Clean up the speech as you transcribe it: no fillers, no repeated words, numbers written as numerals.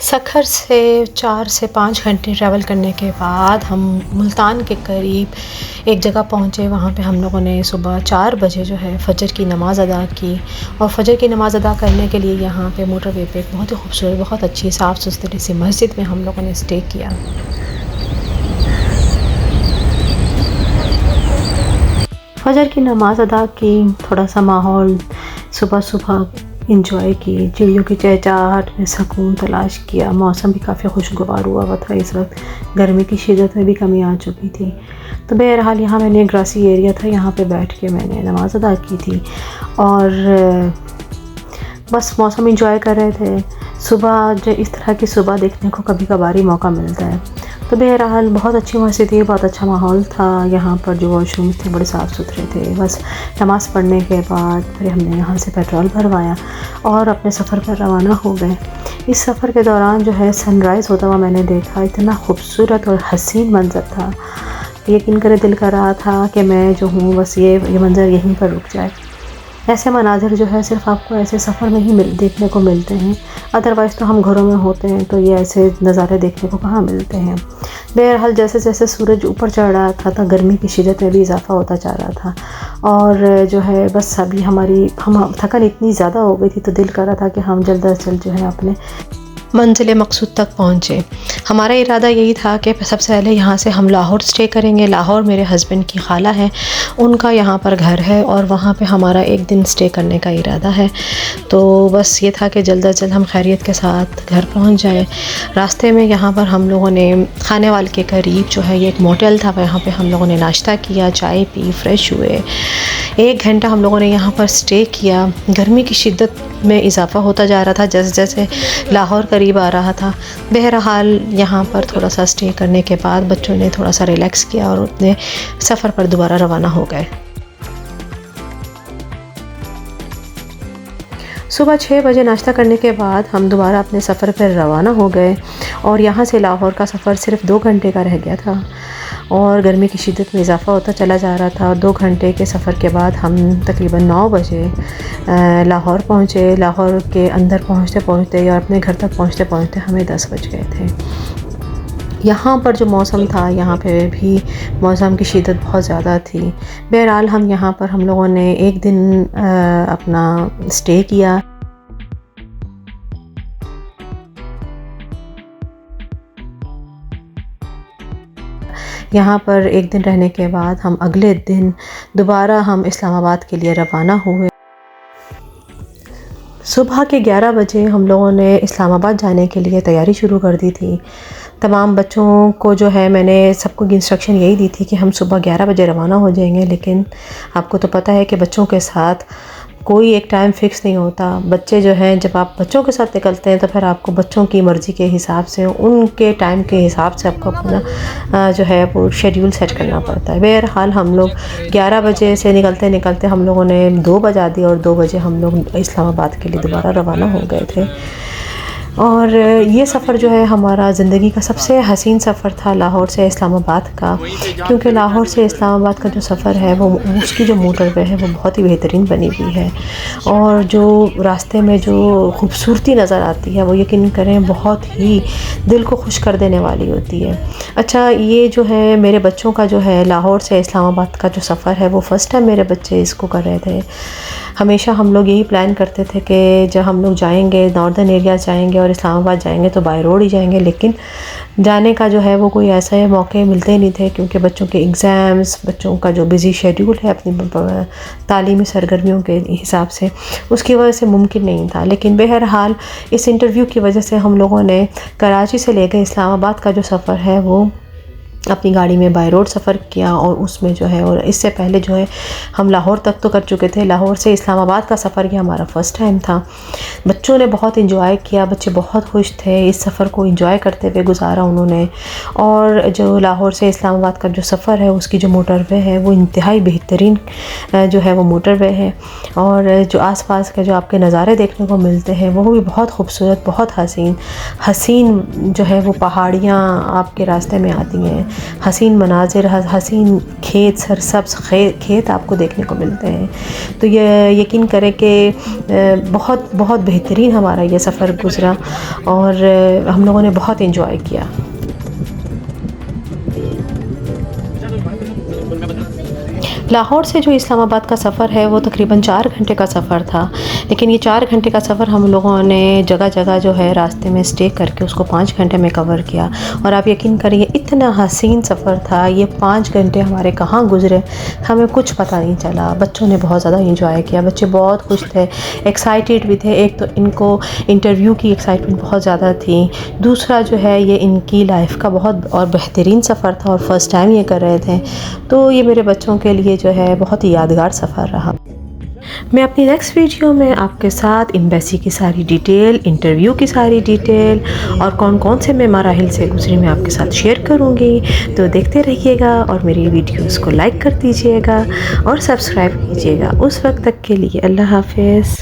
सखर से 4 से 5 घंटे ट्रैवल करने के बाद हम मुल्तान के करीब एक जगह पहुँचे। वहाँ पे हम लोगों ने सुबह 4 बजे जो है फ़जर की नमाज़ अदा की। और फ़जर की नमाज़ अदा करने के लिए यहाँ पे मोटरवे पे एक बहुत ही खूबसूरत, बहुत अच्छी साफ़ सुथरी सी मस्जिद में हम लोगों ने स्टे किया। फ़जर की नमाज़ अदा की, थोड़ा सा माहौल सुबह सुबह इंजॉय की, चिड़ियों की चहचहाहट में सुकून तलाश किया। मौसम भी काफ़ी खुशगवार हुआ था। इस वक्त गर्मी की शिद्दत में भी कमी आ चुकी थी। तो बहरहाल यहाँ मैंने ग्रासी एरिया था, यहाँ पे बैठ के मैंने नमाज़ अदा की थी और बस मौसम इंजॉय कर रहे थे। सुबह जो इस तरह की सुबह देखने को कभी कभार ही मौका मिलता है। तो बहरहाल बहुत अच्छी मस्जिद थी, बहुत अच्छा माहौल था। यहाँ पर जो वॉशरूम्स थे बड़े साफ़ सुथरे थे। बस नमाज़ पढ़ने के बाद फिर हमने यहाँ से पेट्रोल भरवाया और अपने सफ़र पर रवाना हो गए। इस सफ़र के दौरान जो है सनराइज़ होता हुआ मैंने देखा। इतना खूबसूरत और हसीन मंज़र था, यकीन करे दिल कर रहा था कि मैं जो हूँ बस ये मंज़र यहीं पर रुक जाए। ऐसे मनाज़िर जो है सिर्फ़ आपको ऐसे सफ़र में ही देखने को मिलते हैं। अदरवाइज़ तो हम घरों में होते हैं तो ये ऐसे नज़ारे देखने को कहाँ मिलते हैं। बहरहाल जैसे जैसे सूरज ऊपर चढ़ रहा था तो गर्मी की शिद्दत में भी इजाफ़ा होता जा रहा था और जो है बस अभी हम थकान इतनी ज़्यादा हो गई थी तो दिल कर रहा था कि हम जल्द अज जल्द जो है अपने मंजिल मकसूद तक पहुँचे। हमारा इरादा यही था कि सबसे पहले यहाँ से हम लाहौर स्टे करेंगे। लाहौर मेरे हस्बैंड की खाला है, उनका यहाँ पर घर है और वहाँ पे हमारा एक दिन स्टे करने का इरादा है। तो बस ये था कि जल्द अज जल्द हम खैरियत के साथ घर पहुँच जाएँ। रास्ते में यहाँ पर हम लोगों ने खाने वाले के करीब जो है ये एक मोटेल था, वहाँ पर हम लोगों ने नाश्ता किया, चाय पी, फ्रेश हुए। 1 घंटा हम लोगों ने यहाँ पर स्टे किया। गर्मी की शिद्दत में इजाफ़ा होता जा रहा था जैसे जैसे लाहौर करीब आ रहा था। बहरहाल यहाँ पर थोड़ा सा स्टे करने के बाद बच्चों ने थोड़ा सा रिलैक्स किया और अपने सफ़र पर दोबारा रवाना हो गए। सुबह 6 बजे नाश्ता करने के बाद हम दोबारा अपने सफ़र पर रवाना हो गए और यहाँ से लाहौर का सफ़र सिर्फ़ 2 घंटे का रह गया था और गर्मी की शिद्दत में इजाफ़ा होता चला जा रहा था। और 2 घंटे के सफ़र के बाद हम तकरीबन 9 बजे लाहौर पहुँचे। लाहौर के अंदर पहुँचते पहुँचते या अपने घर तक पहुँचते पहुँचते हमें 10 बज गए थे। यहाँ पर जो मौसम था, यहाँ पे भी मौसम की शिद्दत बहुत ज़्यादा थी। बहरहाल हम लोगों ने एक दिन अपना स्टे किया। यहाँ पर एक दिन रहने के बाद हम अगले दिन दोबारा हम इस्लामाबाद के लिए रवाना हुए। सुबह के 11 बजे हम लोगों ने इस्लामाबाद जाने के लिए तैयारी शुरू कर दी थी। तमाम बच्चों को जो है मैंने सबको इंस्ट्रक्शन यही दी थी कि हम सुबह 11 बजे रवाना हो जाएंगे। लेकिन आपको तो पता है कि बच्चों के साथ कोई एक टाइम फ़िक्स नहीं होता। बच्चे जो हैं, जब आप बच्चों के साथ निकलते हैं तो फिर आपको बच्चों की मर्ज़ी के हिसाब से, उनके टाइम के हिसाब से आपको अपना जो है वो शेड्यूल सेट करना पड़ता है। बहरहाल हम लोग 11 बजे से निकलते निकलते हम लोगों ने 2 बजा दी और 2 बजे हम लोग इस्लामाबाद के लिए दोबारा रवाना हो गए थे। और ये सफ़र जो है हमारा ज़िंदगी का सबसे हसीन सफ़र था लाहौर से इस्लामाबाद का, क्योंकि लाहौर से इस्लामाबाद का जो सफ़र है वो उसकी जो मोटरवे है वो बहुत ही बेहतरीन बनी हुई है और जो रास्ते में जो खूबसूरती नज़र आती है वो यकीन करें बहुत ही दिल को खुश कर देने वाली होती है। अच्छा, ये जो है मेरे बच्चों का जो है लाहौर से इस्लामाबाद का जो सफ़र है वो फ़र्स्ट टाइम मेरे बच्चे इसको कर रहे थे। हमेशा हम लोग यही प्लान करते थे कि जब हम लोग जाएंगे नॉर्दर्न एरिया जाएंगे और इस्लामाबाद जाएंगे तो बाय रोड ही जाएंगे, लेकिन जाने का जो है वो कोई ऐसे मौके मिलते नहीं थे क्योंकि बच्चों के एग्ज़ाम्स, बच्चों का जो बिज़ी शेड्यूल है अपनी तालीमी सरगर्मियों के हिसाब से, उसकी वजह से मुमकिन नहीं था। लेकिन बहरहाल इस इंटरव्यू की वजह से हम लोगों ने कराची से लेकर इस्लामाबाद का जो सफ़र है वो अपनी गाड़ी में बाय रोड सफ़र किया और उसमें जो है, और इससे पहले जो है हम लाहौर तक तो कर चुके थे। लाहौर से इस्लामाबाद का सफ़र ये हमारा फ़र्स्ट टाइम था। बच्चों ने बहुत इंजॉय किया, बच्चे बहुत खुश थे, इस सफ़र को इंजॉय करते हुए गुजारा उन्होंने। और जो लाहौर से इस्लामाबाद का जो सफ़र है उसकी जो मोटरवे है वो इंतहाई बेहतरीन जो है वो मोटरवे है और जो आसपास के जो आपके नज़ारे देखने को मिलते हैं वो भी बहुत खूबसूरत, बहुत हसीन जो है वो पहाड़ियाँ आपके रास्ते में आती हैं। हसीन मनाजिर, हसीन खेत, सरसब्ज़ खेत आपको देखने को मिलते हैं। तो ये यकीन करें कि बहुत बहुत बेहतरीन हमारा ये सफ़र गुज़रा और हम लोगों ने बहुत एंजॉय किया। लाहौर से जो इस्लामाबाद का सफ़र है वो तकरीबन 4 घंटे का सफ़र था, लेकिन ये 4 घंटे का सफ़र हम लोगों ने जगह जगह जो है रास्ते में स्टे करके उसको 5 घंटे में कवर किया। और आप यकीन करिए इतना हसीन सफ़र था, ये 5 घंटे हमारे कहाँ गुज़रे हमें कुछ पता नहीं चला। बच्चों ने बहुत ज़्यादा इंजॉय किया, बच्चे बहुत खुश थे, एक्साइटेड भी थे। एक तो इनको इंटरव्यू की एक्साइटमेंट बहुत ज़्यादा थी, दूसरा जो है ये इनकी लाइफ का बहुत और बेहतरीन सफ़र था और फ़र्स्ट टाइम ये कर रहे थे। तो ये मेरे बच्चों के लिए जो है बहुत ही यादगार सफ़र रहा। मैं अपनी नेक्स्ट वीडियो में आपके साथ एम्बेसी की सारी डिटेल, इंटरव्यू की सारी डिटेल और कौन कौन से मैं मराहिल से गुजरी मैं आपके साथ शेयर करूँगी। तो देखते रहिएगा और मेरी वीडियोस को लाइक कर दीजिएगा और सब्सक्राइब कीजिएगा। उस वक्त तक के लिए अल्लाह हाफ़िज़।